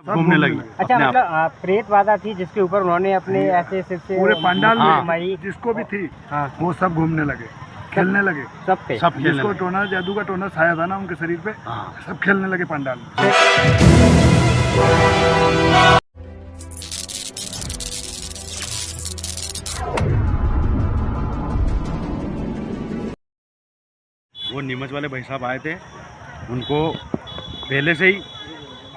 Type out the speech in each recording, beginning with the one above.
घूमने लगी। अच्छा, मतलब प्रेत बाधा थी जिसके ऊपर उन्होंने अपने ऐसे सिर से पूरे पंडाल में मारी, जिसको भी थी हाँ, वो सब घूमने लगे, खेलने लगे। सब पे सब खेलने जिसको लगे। टोना जादू का टोना छाया था ना उनके शरीर पे, हाँ। सब खेलने लगे पंडाल में। वो नीमच वाले भाई साहब आए थे, उनको पहले से ही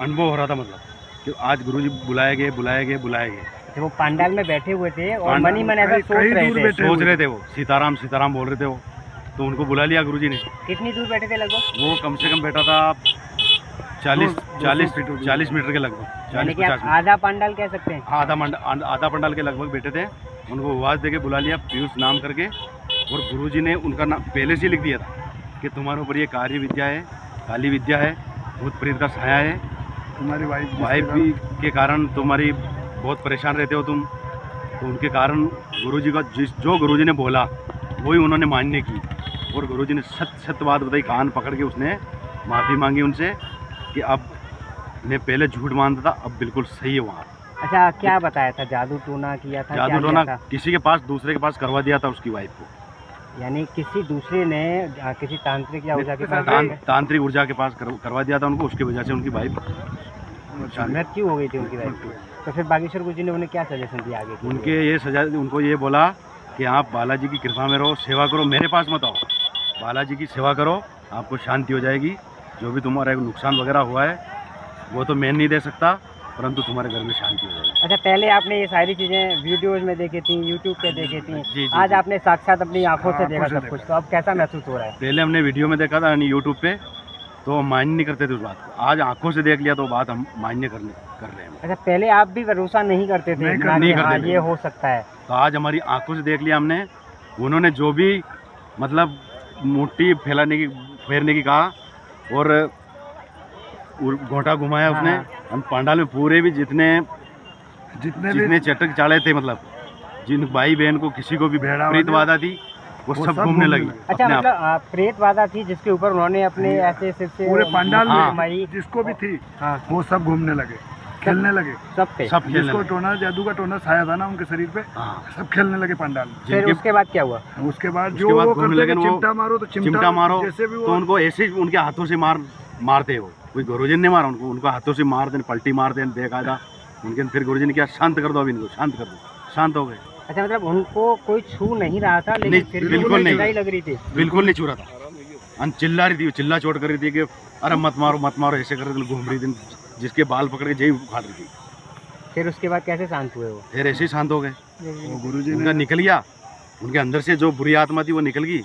अनुभव हो रहा था, मतलब कि आज गुरुजी बुलाए गए। वो पंडाल में बैठे हुए थे और पंडाल मन ही मन ऐसा सोच कहीं रहे दूर थे। बैठे सोच रहे थे, वो सीताराम बोल रहे थे वो, तो उनको बुला लिया गुरुजी ने। कितनी दूर बैठे थे लगभग? वो कम से कम बैठा था 40 मीटर के लगभग, यानी कि 40-50 आप मीटर। आधा पंडाल कह सकते हैं। आधा पंडाल के लगभग बैठे थे। उनको आवाज़ देके बुला लिया पीयूष नाम करके, और गुरुजी ने उनका नाम पहले से ही लिख दिया था कि तुम्हारे ऊपर ये कार्य विद्या है, काली विद्या है, भूत प्रेत का साया है, तुम्हारी वाइफ भी के कारण तुम्हारी बहुत परेशान रहते हो तुम। तो उनके कारण गुरुजी का जो गुरुजी ने बोला वही उन्होंने मान्य की, और गुरुजी ने सत्य बात बताई, कान पकड़ के उसने माफ़ी मांगी उनसे कि अब मैं पहले झूठ मानता था, अब बिल्कुल सही है वहाँ। अच्छा, क्या बताया था? जादू टोना किया था? जादू क्या टोना किया था? किसी के पास, दूसरे के पास करवा दिया था उसकी वाइफ को। यानी किसी दूसरे ने किसी तांत्रिक या ऊर्जा के पास तांत्रिक ऊर्जा के पास करवा दिया था उनको, उसकी वजह से उनकी वाइफ मृत्यु हो गई थी उनकी वाइफ की। तो फिर बागेश्वर गुरुजी ने उन्हें क्या सजेशन दिया आगे के लिए? उनको ये बोला कि आप बालाजी की कृपा में रहो, सेवा करो, मेरे पास मत आओ, बालाजी की सेवा करो, आपको शांति हो जाएगी। जो भी तुम्हारा नुकसान वगैरह हुआ है वो तो मैं नहीं दे सकता, परंतु तुम्हारे घर में शांति हो जाएगी। अच्छा, पहले आपने ये सारी चीज़ें वीडियोज में देखी थी, यूट्यूब पे देखी थी, जी, आज आपने साक्षात अपनी आंखों से देखा आंखों से सब कुछ, तो अब कैसा महसूस हो रहा है? पहले हमने वीडियो में देखा था यानी यूट्यूब पे, तो हम मान्य नहीं करते थे उस बात को। आज आंखों से देख लिया तो बात हम मान्य कर रहे हैं। अच्छा, पहले आप भी भरोसा नहीं करते थे नहीं ना कि करते हाँ थे। ये हो सकता है, तो आज हमारी आंखों से देख लिया हमने। उन्होंने जो भी मतलब मुट्ठी फेरने की कहा और घोंटा घुमाया उसने। हम पंडाल में पूरे भी जितने चटक चाले थे, मतलब जिन भाई बहन को किसी को भी प्रेत बाधा थी वो सब घूमने लगी। अच्छा, अपने आप। मतलब प्रेत बाधा थी जिसके ऊपर उन्होंने अपने ऐसे सिर से पूरे पंडाल हाँ। में जिसको भी थी हाँ, वो सब घूमने लगे, खेलने लगे। सब पे। सब खेलने जिसको लगे। टोना जादू का टोना छाया था ना उनके शरीर पे, हाँ। सब खेलने लगे पंडाल में। फिर उसके बाद क्या हुआ? उसके बाद उसके जो बाद वो घूमने करते लगे थे, वो चिमटा मारो तो चिमटा मारो, जैसे भी तो वो उनको ऐसे ही उनके हाथों से मारते वो। कोई गुरुजी ने मारा उनको हाथों से मार दें, पलटी मार दें बेकायदा उनके। फिर गुरुजी ने क्या, शांत कर दो अभी इनको, शांत कर दो, शांत हो गए। अच्छा, मतलब उनको कोई छू नहीं रहा था, लेकिन नहीं, फिर भी बिल्कुल उन्हें नहीं। चिल्लाई लग रही थी। बिल्कुल नहीं छू रहा था, चिल्ला रही थी, चिल्ला चोट कर रही थी कि अरे मत मारो ऐसे कर घूम रही थी, जिसके बाल पकड़ के जय उखाड़ रही थी। फिर उसके बाद कैसे शांत हुए वो? फिर ऐसे ही शांत हो गए। गुरुजी उनका ने निकल गया, उनके अंदर से जो बुरी आत्मा थी वो निकल गई,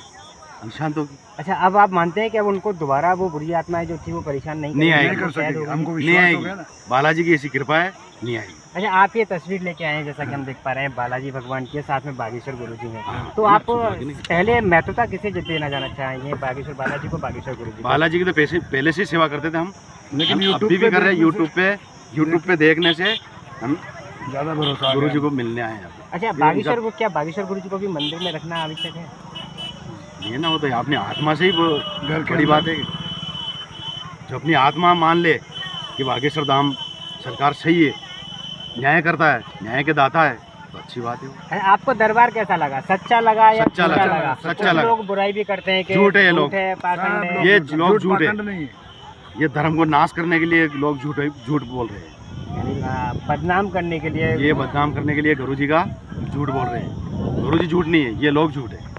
हम शांत हो गए। अच्छा, अब आप मानते हैं कि अब उनको दोबारा वो बुरी आत्माएं जो थी वो परेशान नहीं नहीं करेंगी? आएगी। नहीं कर शायद सकेगी, होगी। हमको नहीं विश्वास हो गया आएगी, ना। बालाजी की ऐसी कृपा है, नहीं आएगी। अच्छा, आप ये तस्वीर लेके आए हैं, जैसा कि हम देख पा रहे हैं, बालाजी भगवान के साथ में बागेश्वर गुरुजी हैं। हाँ, तो हाँ, आप सुभागी नहीं। पहले महत्वता किसे देना जाना चाहेंगे, बागेश्वर बालाजी को, बागेश्वर गुरुजी को? बालाजी की तो पहले से ही सेवा करते थे हम, लेकिन हम यूट्यूब अभी भी पे कर रहे हैं। देखने यूट्यूब पे देखने से हम ज्यादा भरोसा आ गुरुजी गया। को मिलने आए हैं। अच्छा, बागेश्वर को क्या बागेश्वर गुरुजी को भी मंदिर में रखना आवश्यक है? ये ना हो तो अपनी आत्मा से ही वो घर के बड़ी अंदर। बात है। जो अपनी आत्मा मान ले कि बागेश्वर धाम सरकार सही है, न्याय करता है, न्याय के दाता है, तो अच्छी बात है। अच्छा, आपको दरबार कैसा लगा? सच्चा लगा या सच्चा झूठा लगा, सच्चा कुछ लगा। लोग बुराई भी करते हैं कि झूठ है ये लोग। पाखंड है। ये लोग झूठ है। पाखंड नहीं है। ये धर्म को नाश करने के लिए लोग झूठ बोल रहे हैं। यानी, बदनाम करने के लिए। ये बदनाम करने के लिए गुरुजी का झूठ बोल रहे हैं। गुरुजी झूठ नहीं है, ये लोग झूठ है।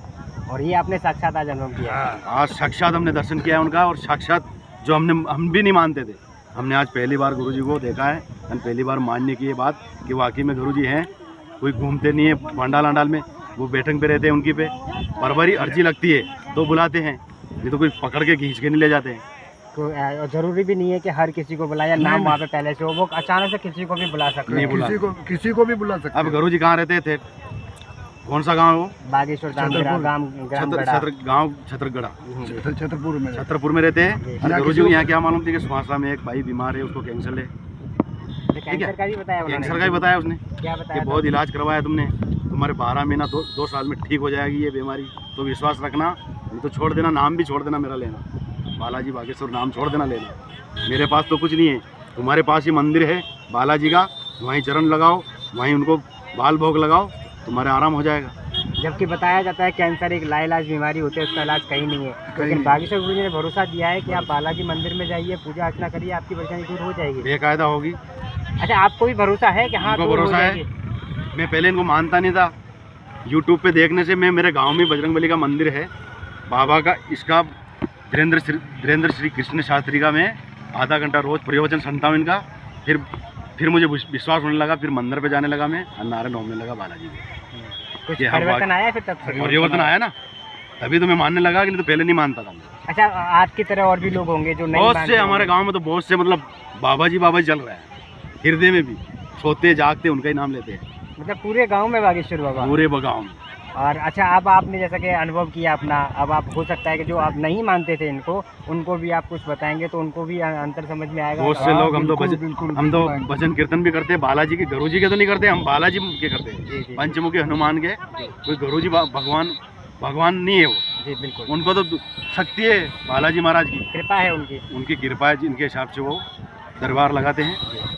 और ये आपने साक्षात आज अनुभव किया है। आज साक्षात हमने दर्शन किया है उनका, और साक्षात जो हम भी नहीं मानते थे, हमने आज पहली बार गुरुजी को देखा है। हम पहली बार मानने की ये बात कि वाकई में गुरुजी हैं। कोई घूमते नहीं है पंडाल अंडाल में, वो बैठक पे रहते हैं, उनकी पे परवरी अर्जी लगती है तो बुलाते हैं, नहीं तो कोई पकड़ के खींच के नहीं ले जाते हैं। तो जरूरी भी नहीं है कि हर किसी को बुलाया, नाम वहाँ पे पहले से हो, वो अचानक से किसी को भी बुला सकते नहीं हैं। बुला। किसी को भी बुला सकते अब हैं। गुरुजी कहाँ रहते थे? कौन सा गांव है वो? बागेश्वर धाम ग्राम गांव छत्रगढ़ा, छतरपुर में रहते हैं। यहाँ और गुरुजी किसी को को- यहाँ क्या मालूम थी कि सुहासरा में एक भाई बीमार है, उसको कैंसर है। कैंसर का भी बताया उन्होंने? कैंसर का ही बताया उसने क्या कि बताया? बहुत इलाज करवाया तुमने, तुम्हारे 12 महीना 2 साल में ठीक हो जाएगी ये बीमारी, तो विश्वास रखना, नहीं तो छोड़ देना, नाम भी छोड़ देना मेरा लेना, बालाजी बागेश्वर नाम छोड़ देना लेना। मेरे पास तो कुछ नहीं है, तुम्हारे पास ही मंदिर है बालाजी का, वहीं चरण लगाओ, वहीं उनको बाल भोग लगाओ, तुम्हारे आराम हो जाएगा। जबकि बताया जाता है कैंसर एक लाइलाज बीमारी होती है, उसका इलाज कहीं नहीं है, लेकिन बागेश्वर गुरु जी ने भरोसा दिया है कि आप बालाजी मंदिर में जाइए, पूजा अर्चना करिए, आपकी परेशानी दूर हो जाएगी। बेकायदा होगी। अच्छा, आपको भी भरोसा है कि हाँ उनको दूर हो भरोसा है। जाएगी? मैं पहले इनको मानता नहीं था, यूट्यूब पे देखने से मैं, मेरे गांव में बजरंगबली का मंदिर है बाबा का, इसका धीरेन्द्र श्री कृष्ण शास्त्री का मैं आधा घंटा रोज प्रवचन सुनता हूँ इनका। फिर मुझे विश्वास होने लगा, फिर मंदिर पे जाने लगा मैं, और नारायण होने लगा बालाजी में। कुछ ये हम परिवर्तन आया फिर तब से? परिवर्तन आया ना, तभी तो मैं मानने लगा, कि नहीं तो पहले नहीं मानता था मैं। अच्छा, आपकी तरह और भी लोग होंगे जो नहीं बहुत मानते से हमारे होंगे। गांव में तो बहुत से मतलब बाबा जी चल रहे हैं, हृदय में भी सोते जागते उनका ही नाम लेते हैं मतलब पूरे गांव में बागेश्वर बाबा। पूरे गाँव में। और अच्छा, अब आपने जैसा कि अनुभव किया अपना, अब आप हो सकता है कि जो आप नहीं मानते थे इनको, उनको भी आप कुछ बताएंगे तो उनको भी अंतर समझ में आएगा। बहुत से लोग, हम तो बिल्कुल भजन कीर्तन भी करते हैं बालाजी के, गुरु जी के तो नहीं करते, हम बालाजी के करते जी, हैं, जी। पंचमुखी हनुमान के। कोई गुरु जी भगवान नहीं है वो, जी बिल्कुल, उनको तो शक्ति है बालाजी महाराज की, कृपा है उनकी। उनकी कृपा है, जिनके हिसाब से वो दरबार लगाते हैं।